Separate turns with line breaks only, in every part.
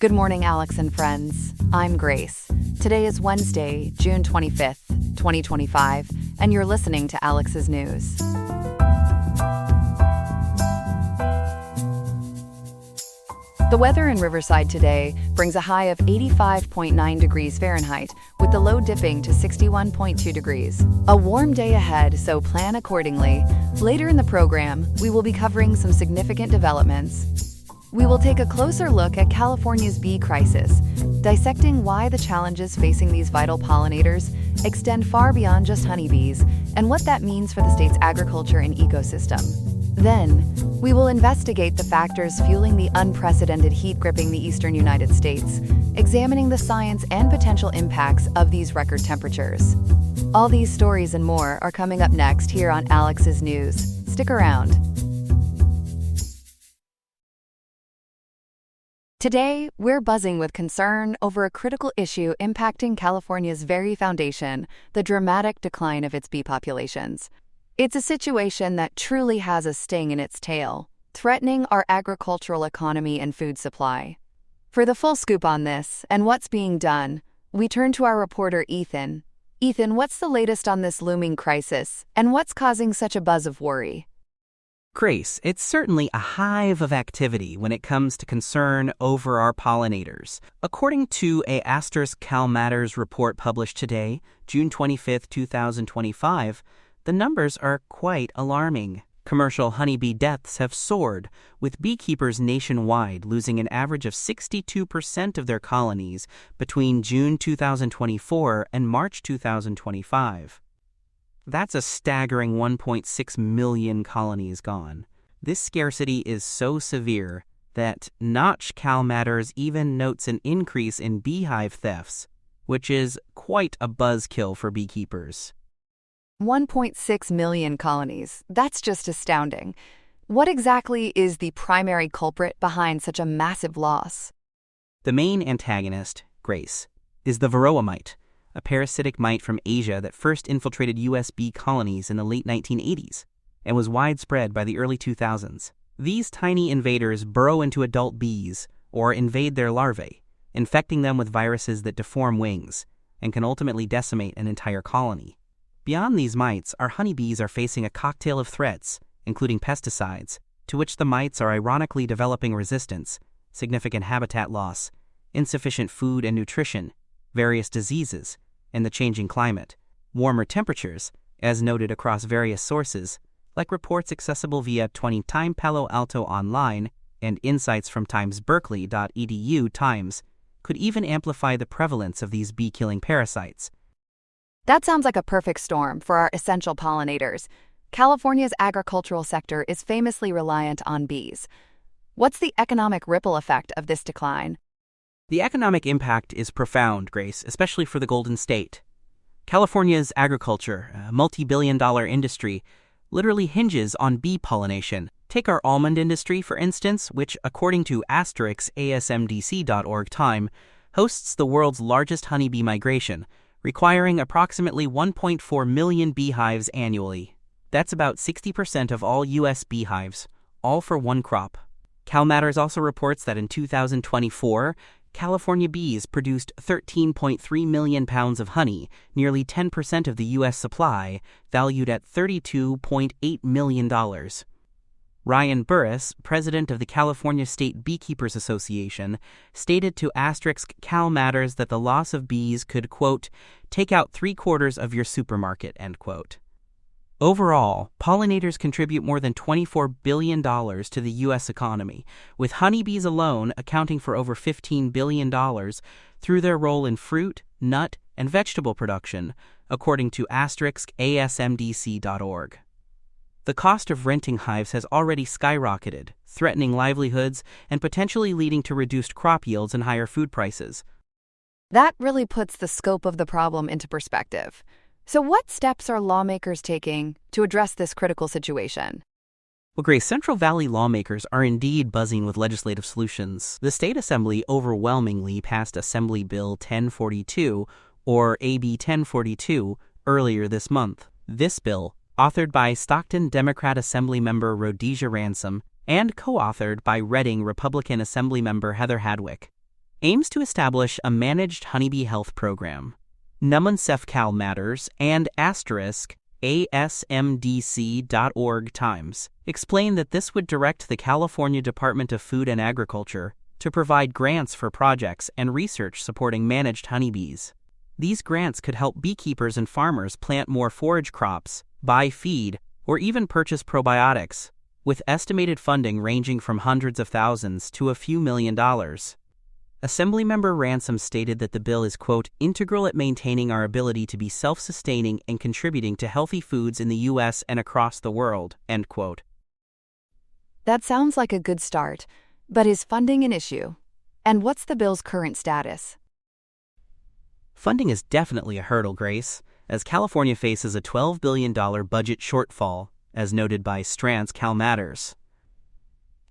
Good morning, Alex and friends. I'm Grace. Today is Wednesday, June 25th, 2025, and you're listening to Alex's News. The weather in Riverside today brings a high of 85.9 degrees Fahrenheit, with the low dipping to 61.2 degrees. A warm day ahead, so plan accordingly. Later in the program, we will be covering some significant developments. We will take a closer look at California's bee crisis, dissecting why the challenges facing these vital pollinators extend far beyond just honeybees and what that means for the state's agriculture and ecosystem. Then, we will investigate the factors fueling the unprecedented heat gripping the eastern United States, examining the science and potential impacts of these record temperatures. All these stories and more are coming up next here on Alex's News. Stick around. Today, we're buzzing with concern over a critical issue impacting California's very foundation, the dramatic decline of its bee populations. It's a situation that truly has a sting in its tail, threatening our agricultural economy and food supply. For the full scoop on this and what's being done, we turn to our reporter Ethan. Ethan, what's the latest on this looming crisis, and what's causing such a buzz of worry?
Grace, it's certainly a hive of activity when it comes to concern over our pollinators. According to a Cal Matters report published today, June 25, 2025, the numbers are quite alarming. Commercial honeybee deaths have soared, with beekeepers nationwide losing an average of 62% of their colonies between June 2024 and March 2025. That's a staggering 1.6 million colonies gone. This scarcity is so severe that Cal Matters even notes an increase in beehive thefts, which is quite a buzzkill for beekeepers.
1.6 million colonies. That's just astounding. What exactly is the primary culprit behind such a massive loss?
The main antagonist, Grace, is the varroa mite, a parasitic mite from Asia that first infiltrated U.S. bee colonies in the late 1980s and was widespread by the early 2000s. These tiny invaders burrow into adult bees or invade their larvae, infecting them with viruses that deform wings and can ultimately decimate an entire colony. Beyond these mites, our honeybees are facing a cocktail of threats, including pesticides, to which the mites are ironically developing resistance, significant habitat loss, insufficient food and nutrition, various diseases, and the changing climate. Warmer temperatures, as noted across various sources, like reports accessible via 20 Time Palo Alto Online and insights from timesberkeley.edu Times, could even amplify the prevalence of these bee-killing parasites.
That sounds like a perfect storm for our essential pollinators. California's agricultural sector is famously reliant on bees. What's the economic ripple effect of this decline?
The economic impact is profound, Grace, especially for the Golden State. California's agriculture, a multi-billion-dollar industry, literally hinges on bee pollination. Take our almond industry, for instance, which, according to *asmdc.org Time, hosts the world's largest honeybee migration, requiring approximately 1.4 million beehives annually. That's about 60% of all U.S. beehives, all for one crop. Cal Matters also reports that in 2024, California bees produced 13.3 million pounds of honey, nearly 10% of the U.S. supply, valued at $32.8 million. Ryan Burris, president of the California State Beekeepers Association, stated to Cal Matters that the loss of bees could, quote, take out 3/4 of your supermarket, end quote. Overall, pollinators contribute more than $24 billion to the U.S. economy, with honeybees alone accounting for over $15 billion through their role in fruit, nut, and vegetable production, according to *asmdc.org. The cost of renting hives has already skyrocketed, threatening livelihoods and potentially leading to reduced crop yields and higher food prices.
That really puts the scope of the problem into perspective. So what steps are lawmakers taking to address this critical situation?
Well, Grace, Central Valley lawmakers are indeed buzzing with legislative solutions. The state assembly overwhelmingly passed Assembly Bill 1042, or AB 1042, earlier this month. This bill, authored by Stockton Democrat Assemblymember Rhodesia Ransom and co-authored by Reading Republican Assemblymember Heather Hadwick, aims to establish a managed honeybee health program. Cal Matters and *ASMDC.org Times explain that this would direct the California Department of Food and Agriculture to provide grants for projects and research supporting managed honeybees. These grants could help beekeepers and farmers plant more forage crops, buy feed, or even purchase probiotics, with estimated funding ranging from hundreds of thousands to a few $1,000,000. Assemblymember Ransom stated that the bill is, quote, integral at maintaining our ability to be self-sustaining and contributing to healthy foods in the U.S. and across the world, end quote.
That sounds like a good start, but is funding an issue? And what's the bill's current status?
Funding is definitely a hurdle, Grace, as California faces a $12 billion budget shortfall, as noted by Cal Matters.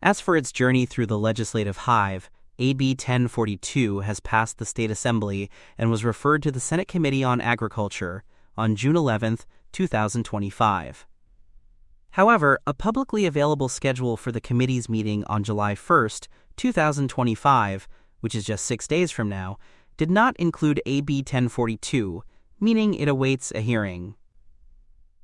As for its journey through the legislative hive, AB 1042 has passed the State Assembly and was referred to the Senate Committee on Agriculture on June 11, 2025. However, a publicly available schedule for the committee's meeting on July 1, 2025, which is just 6 days from now, did not include AB 1042, meaning it awaits a hearing.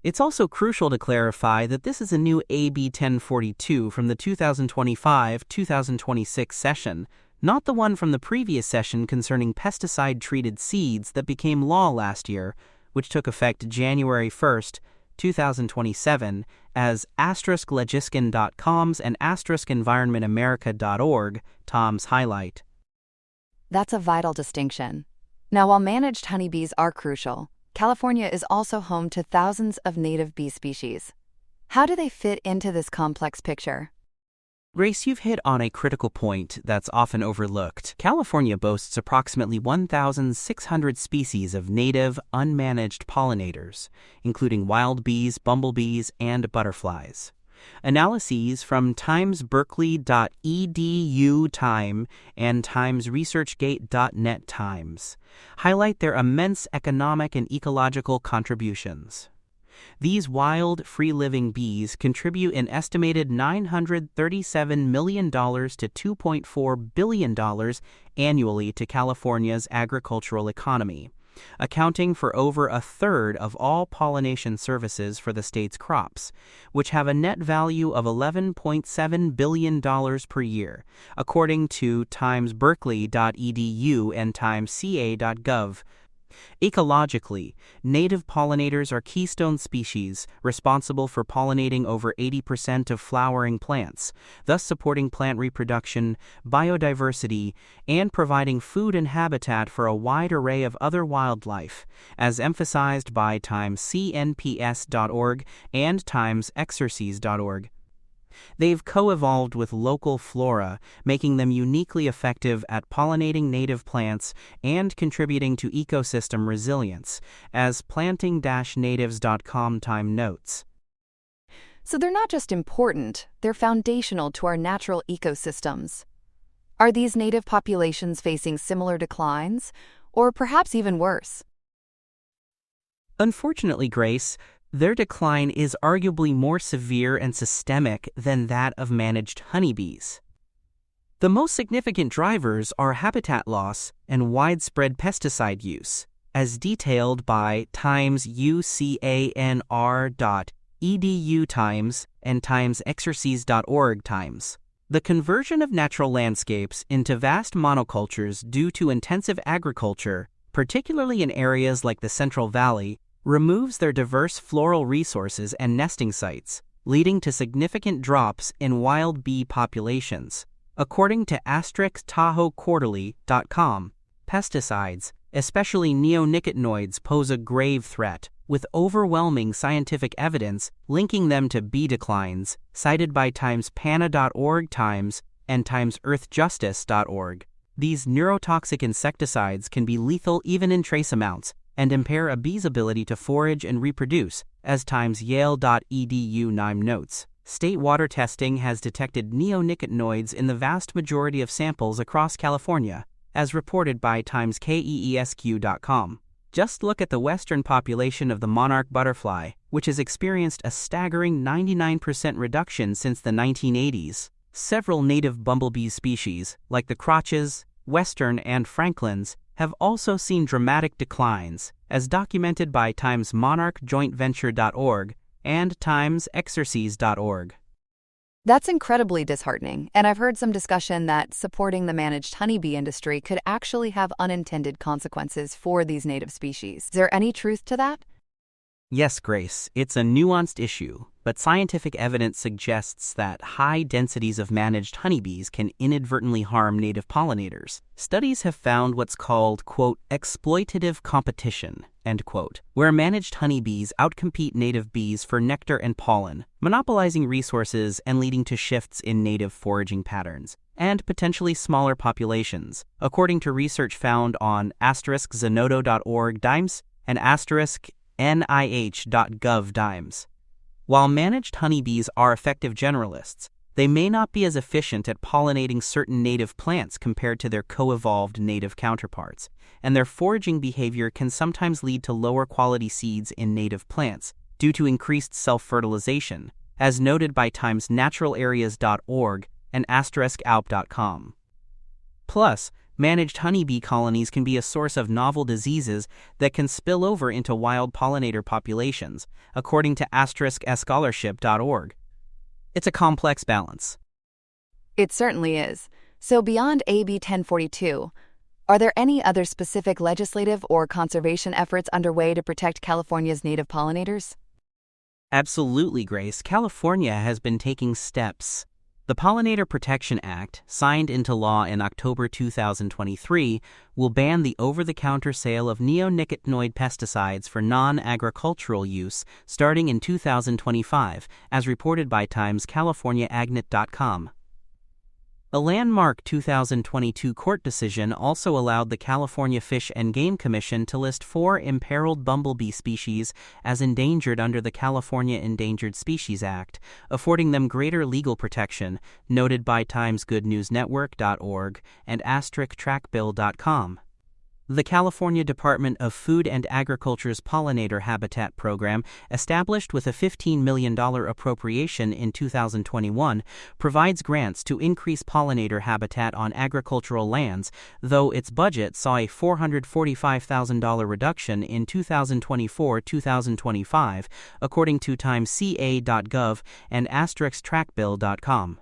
It's also crucial to clarify that this is a new AB 1042 from the 2025-2026 session, not the one from the previous session concerning pesticide-treated seeds that became law last year, which took effect January 1, 2027, as *legiskin.com's and *environmentamerica.org, Tom's highlight.
That's a vital distinction. Now, while managed honeybees are crucial, California is also home to thousands of native bee species. How do they fit into this complex picture?
Grace, you've hit on a critical point that's often overlooked. California boasts approximately 1,600 species of native, unmanaged pollinators, including wild bees, bumblebees, and butterflies. Analyses from timesberkeley.edu Time and timesresearchgate.net Times highlight their immense economic and ecological contributions. These wild, free-living bees contribute an estimated $937 million to $2.4 billion annually to California's agricultural economy, accounting for over a third of all pollination services for the state's crops, which have a net value of $11.7 billion per year, according to timesberkeley.edu and timesca.gov. Ecologically, native pollinators are keystone species responsible for pollinating over 80% of flowering plants, thus supporting plant reproduction, biodiversity, and providing food and habitat for a wide array of other wildlife, as emphasized by timescnps.org and timesexercise.org. They've co-evolved with local flora, making them uniquely effective at pollinating native plants and contributing to ecosystem resilience, as planting-natives.com Time notes.
So they're not just important, they're foundational to our natural ecosystems. Are these native populations facing similar declines, or perhaps even worse?
Unfortunately, Grace, their decline is arguably more severe and systemic than that of managed honeybees. The most significant drivers are habitat loss and widespread pesticide use, as detailed by timesUCANR.edu Times and timesexercise.org Times. The conversion of natural landscapes into vast monocultures due to intensive agriculture, particularly in areas like the Central Valley, removes their diverse floral resources and nesting sites, leading to significant drops in wild bee populations. According to *TahoeQuarterly.com, pesticides, especially neonicotinoids, pose a grave threat, with overwhelming scientific evidence linking them to bee declines, cited by timespana.org Times and timesearthjustice.org. These neurotoxic insecticides can be lethal even in trace amounts, and impair a bee's ability to forage and reproduce, as timesYale.edu Nime notes. State water testing has detected neonicotinoids in the vast majority of samples across California, as reported by timeskeesq.com. Just look at the western population of the monarch butterfly, which has experienced a staggering 99% reduction since the 1980s. Several native bumblebee species, like the crotches, Western, and Franklin's have also seen dramatic declines, as documented by Times monarchjointventure.org and timesexercise.org.
That's incredibly disheartening, and I've heard some discussion that supporting the managed honeybee industry could actually have unintended consequences for these native species. Is there any truth to that?
Yes, Grace, it's a nuanced issue, but scientific evidence suggests that high densities of managed honeybees can inadvertently harm native pollinators. Studies have found what's called, quote, exploitative competition, end quote, where managed honeybees outcompete native bees for nectar and pollen, monopolizing resources and leading to shifts in native foraging patterns and potentially smaller populations, according to research found on *zenodo.org DIMES and *nih.gov DIMES. While managed honeybees are effective generalists, they may not be as efficient at pollinating certain native plants compared to their co-evolved native counterparts, and their foraging behavior can sometimes lead to lower quality seeds in native plants due to increased self-fertilization, as noted by Times naturalareas.org and *alp.com. Plus, managed honeybee colonies can be a source of novel diseases that can spill over into wild pollinator populations, according to *scholarship.org. It's a complex balance.
It certainly is. So beyond AB 1042, are there any other specific legislative or conservation efforts underway to protect California's native pollinators?
Absolutely, Grace. California has been taking steps. The Pollinator Protection Act, signed into law in October 2023, will ban the over-the-counter sale of neonicotinoid pesticides for non-agricultural use starting in 2025, as reported by Times CaliforniaAgNet.com. A landmark 2022 court decision also allowed the California Fish and Game Commission to list 4 imperiled bumblebee species as endangered under the California Endangered Species Act, affording them greater legal protection, noted by TimesGoodNewsNetwork.org and *trackbill.com. The California Department of Food and Agriculture's Pollinator Habitat Program, established with a $15 million appropriation in 2021, provides grants to increase pollinator habitat on agricultural lands, though its budget saw a $445,000 reduction in 2024-2025, according to timesca.gov and *trackbill.com.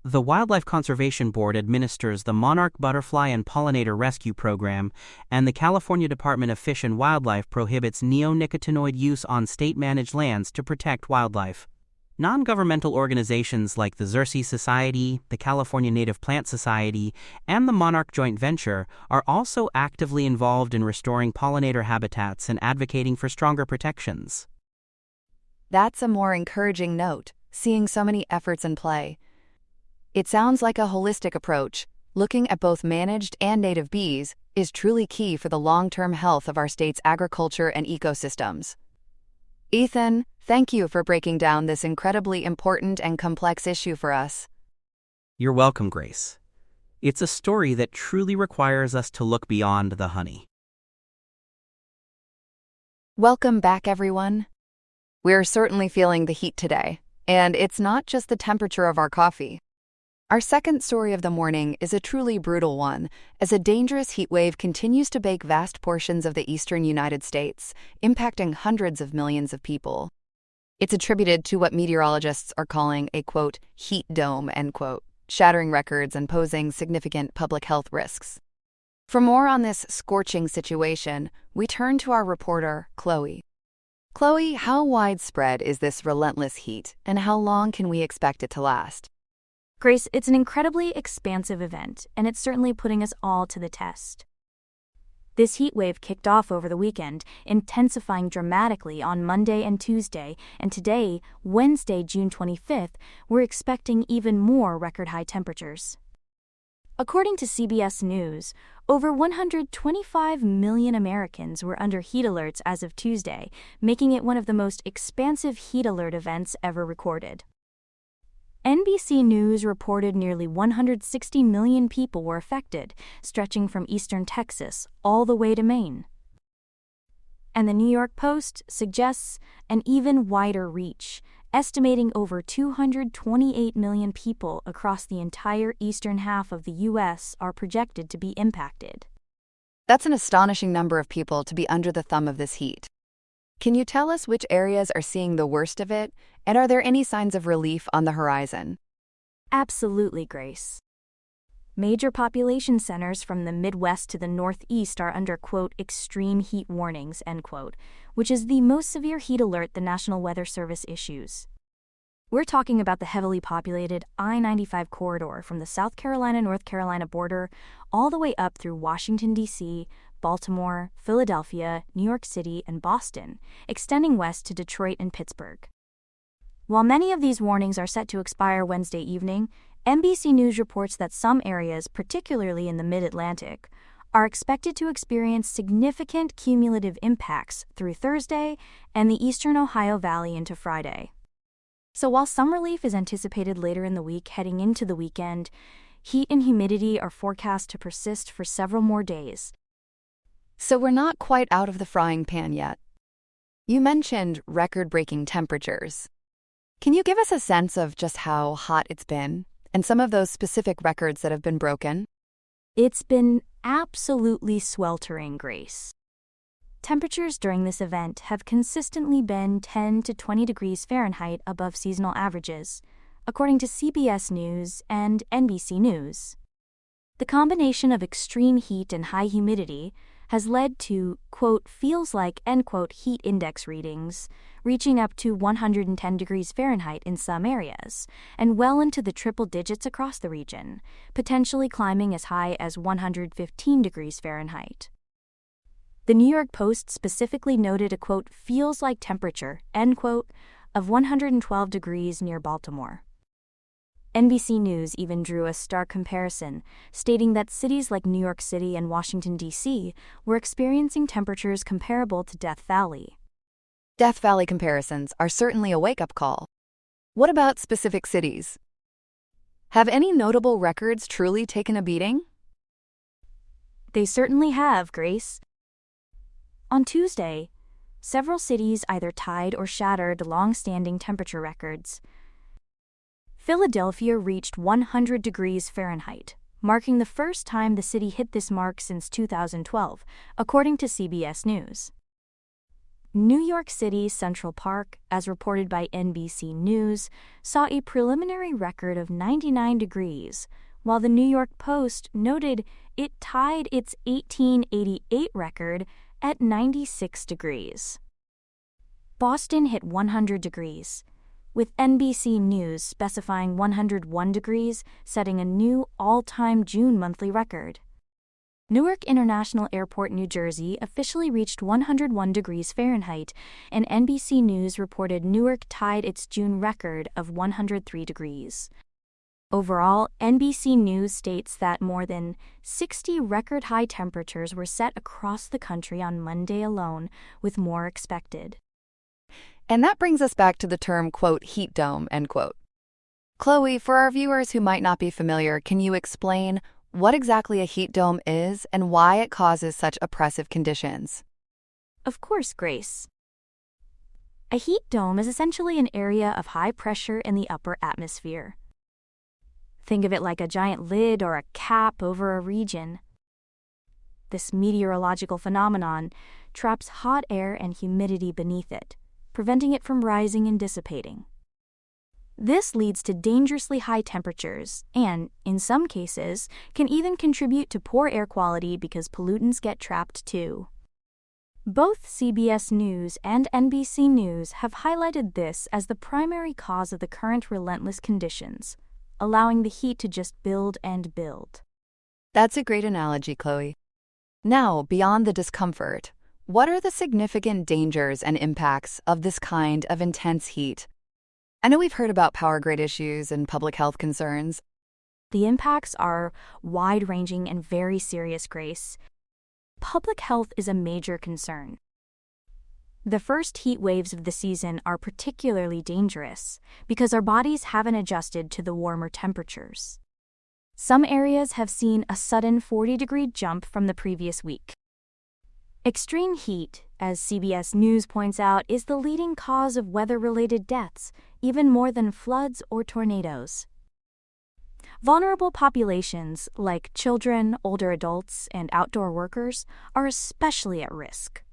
The Wildlife Conservation Board administers the Monarch Butterfly and Pollinator Rescue Program, and the California Department of Fish and Wildlife prohibits neonicotinoid use on state-managed lands to protect wildlife. Non-governmental organizations like the Xerces Society, the California Native Plant Society, and the Monarch Joint Venture are also actively involved in restoring pollinator habitats and advocating for stronger protections.
That's a more encouraging note, seeing so many efforts in play. It sounds like a holistic approach. Looking at both managed and native bees is truly key for the long-term health of our state's agriculture and ecosystems. Ethan, thank you for breaking down this incredibly important and complex issue for us.
You're welcome, Grace. It's a story that truly requires us to look beyond the honey.
Welcome back, everyone. We're certainly feeling the heat today, and it's not just the temperature of our coffee. Our second story of the morning is a truly brutal one, as a dangerous heat wave continues to bake vast portions of the eastern United States, impacting hundreds of millions of people. It's attributed to what meteorologists are calling a, quote, heat dome, end quote, shattering records and posing significant public health risks. For more on this scorching situation, we turn to our reporter, Chloe. Chloe, how widespread is this relentless heat, and how long can we expect it to last?
Grace, it's an incredibly expansive event, and it's certainly putting us all to the test. This heat wave kicked off over the weekend, intensifying dramatically on Monday and Tuesday, and today, Wednesday, June 25th, we're expecting even more record-high temperatures. According to CBS News, over 125 million Americans were under heat alerts as of Tuesday, making it one of the most expansive heat alert events ever recorded. NBC News reported nearly 160 million people were affected, stretching from eastern Texas all the way to Maine. And the New York Post suggests an even wider reach, estimating over 228 million people across the entire eastern half of the U.S. are projected to be impacted.
That's an astonishing number of people to be under the thumb of this heat. Can you tell us which areas are seeing the worst of it, and are there any signs of relief on the horizon?
Absolutely, Grace. Major population centers from the Midwest to the Northeast are under, quote, extreme heat warnings, end quote, which is the most severe heat alert the National Weather Service issues. We're talking about the heavily populated I-95 corridor from the South Carolina-North Carolina border all the way up through Washington, D.C., Baltimore, Philadelphia, New York City, and Boston, extending west to Detroit and Pittsburgh. While many of these warnings are set to expire Wednesday evening, NBC News reports that some areas, particularly in the Mid-Atlantic, are expected to experience significant cumulative impacts through Thursday and the eastern Ohio Valley into Friday. So while some relief is anticipated later in the week heading into the weekend, heat and humidity are forecast to persist for several more days.
So we're not quite out of the frying pan yet. You mentioned record-breaking temperatures. Can you give us a sense of just how hot it's been, and some of those specific records that have been broken?
It's been absolutely sweltering, Grace. Temperatures during this event have consistently been 10 to 20 degrees Fahrenheit above seasonal averages, according to CBS News and NBC News. The combination of extreme heat and high humidity has led to, quote, feels like, end quote, heat index readings reaching up to 110 degrees Fahrenheit in some areas, and well into the triple digits across the region, potentially climbing as high as 115 degrees Fahrenheit. The New York Post specifically noted a, quote, feels like temperature, end quote, of 112 degrees near Baltimore. NBC News even drew a stark comparison, stating that cities like New York City and Washington, D.C. were experiencing temperatures comparable to Death Valley.
Death Valley comparisons are certainly a wake-up call. What about specific cities? Have any notable records truly taken a beating?
They certainly have, Grace. On Tuesday, several cities either tied or shattered long-standing temperature records. Philadelphia reached 100 degrees Fahrenheit, marking the first time the city hit this mark since 2012, according to CBS News. New York City's Central Park, as reported by NBC News, saw a preliminary record of 99 degrees, while the New York Post noted it tied its 1888 record at 96 degrees. Boston hit 100 degrees, with NBC News specifying 101 degrees, setting a new all-time June monthly record. Newark International Airport, New Jersey officially reached 101 degrees Fahrenheit, and NBC News reported Newark tied its June record of 103 degrees. Overall, NBC News states that more than 60 record-high temperatures were set across the country on Monday alone, with more expected.
And that brings us back to the term, quote, heat dome, end quote. Chloe, for our viewers who might not be familiar, can you explain what exactly a heat dome is and why it causes such oppressive conditions?
Of course, Grace. A heat dome is essentially an area of high pressure in the upper atmosphere. Think of it like a giant lid or a cap over a region. This meteorological phenomenon traps hot air and humidity beneath it, preventing it from rising and dissipating. This leads to dangerously high temperatures and, in some cases, can even contribute to poor air quality because pollutants get trapped too. Both CBS News and NBC News have highlighted this as the primary cause of the current relentless conditions, allowing the heat to just build and build.
That's a great analogy, Chloe. Now, beyond the discomfort, what are the significant dangers and impacts of this kind of intense heat? I know we've heard about power grid issues and public health concerns.
The impacts are wide-ranging and very serious, Grace. Public health is a major concern. The first heat waves of the season are particularly dangerous because our bodies haven't adjusted to the warmer temperatures. Some areas have seen a sudden 40-degree jump from the previous week. Extreme heat, as CBS News points out, is the leading cause of weather-related deaths, even more than floods or tornadoes. Vulnerable populations, like children, older adults, and outdoor workers, are especially at risk.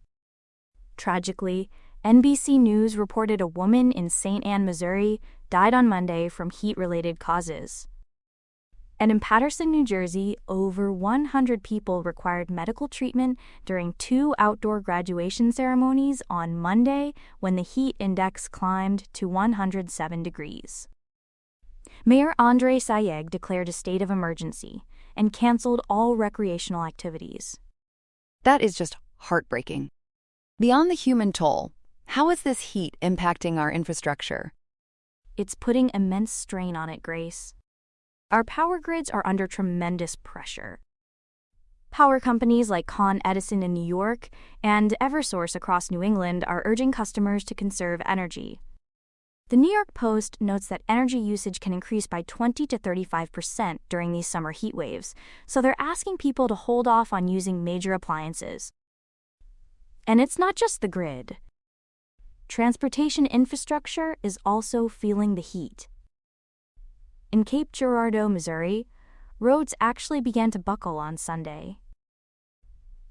Tragically, NBC News reported a woman in St. Anne, Missouri, died on Monday from heat-related causes. And in Paterson, New Jersey, over 100 people required medical treatment during 2 outdoor graduation ceremonies on Monday when the heat index climbed to 107 degrees. Mayor Andrei Sayegh declared a state of emergency and canceled all recreational activities.
That is just heartbreaking. Beyond the human toll, how is this heat impacting our infrastructure?
It's putting immense strain on it, Grace. Our power grids are under tremendous pressure. Power companies like Con Edison in New York and Eversource across New England are urging customers to conserve energy. The New York Post notes that energy usage can increase by 20 to 35% during these summer heat waves, so they're asking people to hold off on using major appliances. And it's not just the grid. Transportation infrastructure is also feeling the heat. In Cape Girardeau, Missouri, roads actually began to buckle on Sunday.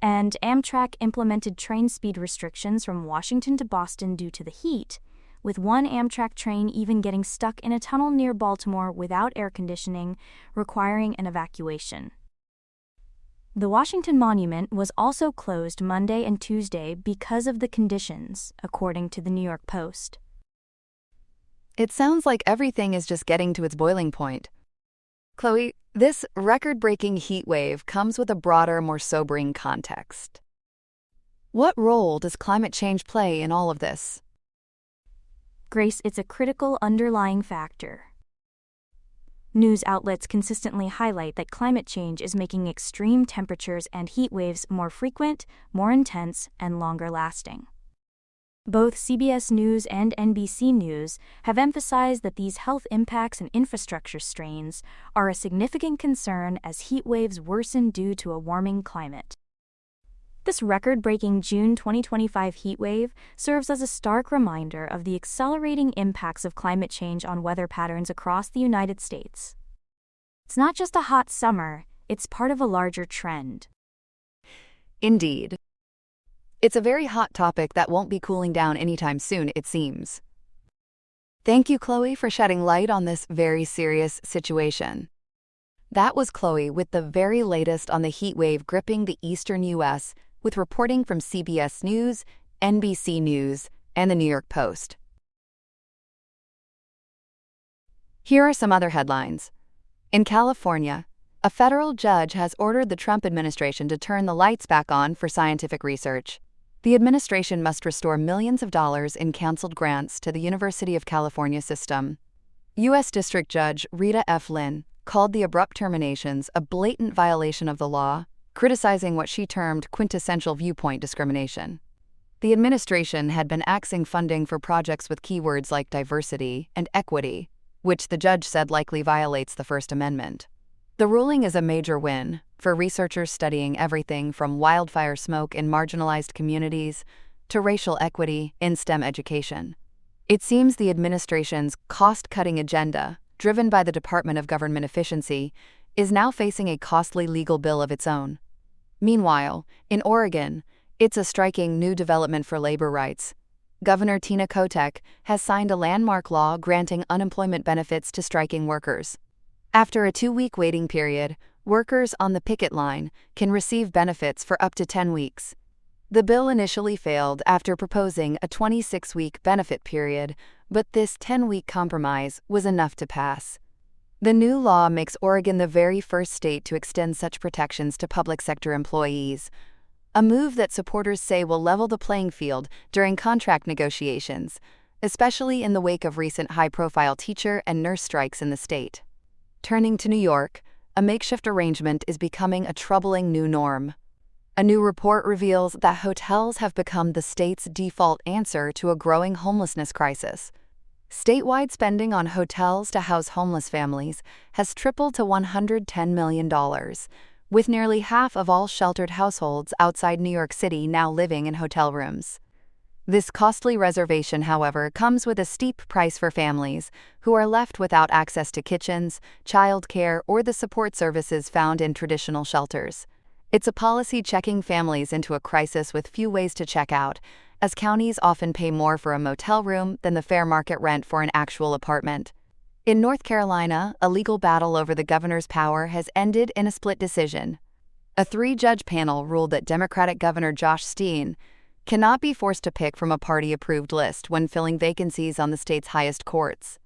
And Amtrak implemented train speed restrictions from Washington to Boston due to the heat, with one Amtrak train even getting stuck in a tunnel near Baltimore without air conditioning, requiring an evacuation. The Washington Monument was also closed Monday and Tuesday because of the conditions, according to the New York Post.
It sounds like everything is just getting to its boiling point. Chloe, this record-breaking heat wave comes with a broader, more sobering context. What role does climate change play in all of this?
Grace, it's a critical underlying factor. News outlets consistently highlight that climate change is making extreme temperatures and heat waves more frequent, more intense, and longer lasting. Both CBS News and NBC News have emphasized that these health impacts and infrastructure strains are a significant concern as heat waves worsen due to a warming climate. This record-breaking June 2025 heat wave serves as a stark reminder of the accelerating impacts of climate change on weather patterns across the United States. It's not just a hot summer, it's part of a larger trend.
Indeed. It's a very hot topic that won't be cooling down anytime soon, it seems. Thank you, Chloe, for shedding light on this very serious situation. That was Chloe with the very latest on the heat wave gripping the eastern U.S., with reporting from CBS News, NBC News, and the New York Post. Here are some other headlines. In California, a federal judge has ordered the Trump administration to turn the lights back on for scientific research. The administration must restore millions of dollars in canceled grants to the University of California system. U.S. District Judge Rita F. Lynn called the abrupt terminations a blatant violation of the law, criticizing what she termed quintessential viewpoint discrimination. The administration had been axing funding for projects with keywords like diversity and equity, which the judge said likely violates the First Amendment. The ruling is a major win for researchers studying everything from wildfire smoke in marginalized communities to racial equity in STEM education. It seems the administration's cost-cutting agenda, driven by the Department of Government Efficiency, is now facing a costly legal bill of its own. Meanwhile, in Oregon, it's a striking new development for labor rights. Governor Tina Kotek has signed a landmark law granting unemployment benefits to striking workers. After a 2-week waiting period, workers on the picket line can receive benefits for up to 10 weeks. The bill initially failed after proposing a 26-week benefit period, but this 10-week compromise was enough to pass. The new law makes Oregon the very first state to extend such protections to public sector employees, a move that supporters say will level the playing field during contract negotiations, especially in the wake of recent high-profile teacher and nurse strikes in the state. Turning to New York, a makeshift arrangement is becoming a troubling new norm. A new report reveals that hotels have become the state's default answer to a growing homelessness crisis. Statewide spending on hotels to house homeless families has tripled to $110 million, with nearly half of all sheltered households outside New York City now living in hotel rooms. This costly reservation, however, comes with a steep price for families who are left without access to kitchens, childcare, or the support services found in traditional shelters. It's a policy checking families into a crisis with few ways to check out, as counties often pay more for a motel room than the fair market rent for an actual apartment. In North Carolina, a legal battle over the governor's power has ended in a split decision. A 3-judge panel ruled that Democratic Governor Josh Steen cannot be forced to pick from a party-approved list when filling vacancies on the state's highest courts.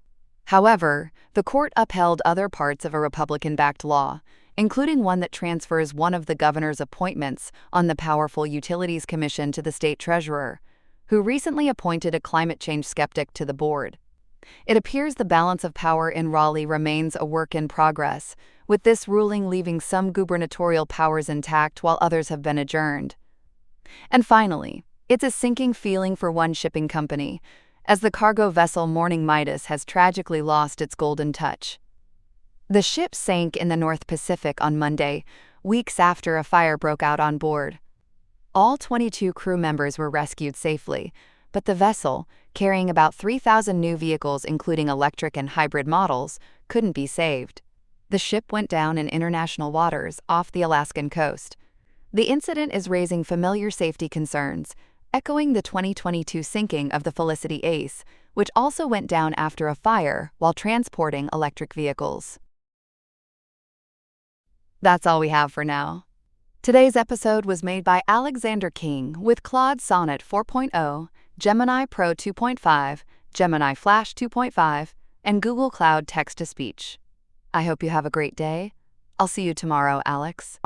However, the court upheld other parts of a Republican-backed law, including one that transfers one of the governor's appointments on the powerful Utilities Commission to the state treasurer, who recently appointed a climate change skeptic to the board. It appears the balance of power in Raleigh remains a work in progress, with this ruling leaving some gubernatorial powers intact while others have been adjourned. And finally, it's a sinking feeling for one shipping company, as the cargo vessel Morning Midas has tragically lost its golden touch. The ship sank in the North Pacific on Monday, weeks after a fire broke out on board. All 22 crew members were rescued safely, but the vessel, carrying about 3,000 new vehicles including electric and hybrid models, couldn't be saved. The ship went down in international waters off the Alaskan coast. The incident is raising familiar safety concerns, echoing the 2022 sinking of the Felicity Ace, which also went down after a fire while transporting electric vehicles. That's all we have for now. Today's episode was made by Alexander King with Claude Sonnet 4.0, Gemini Pro 2.5, Gemini Flash 2.5, and Google Cloud Text-to-Speech. I hope you have a great day. I'll see you tomorrow, Alex.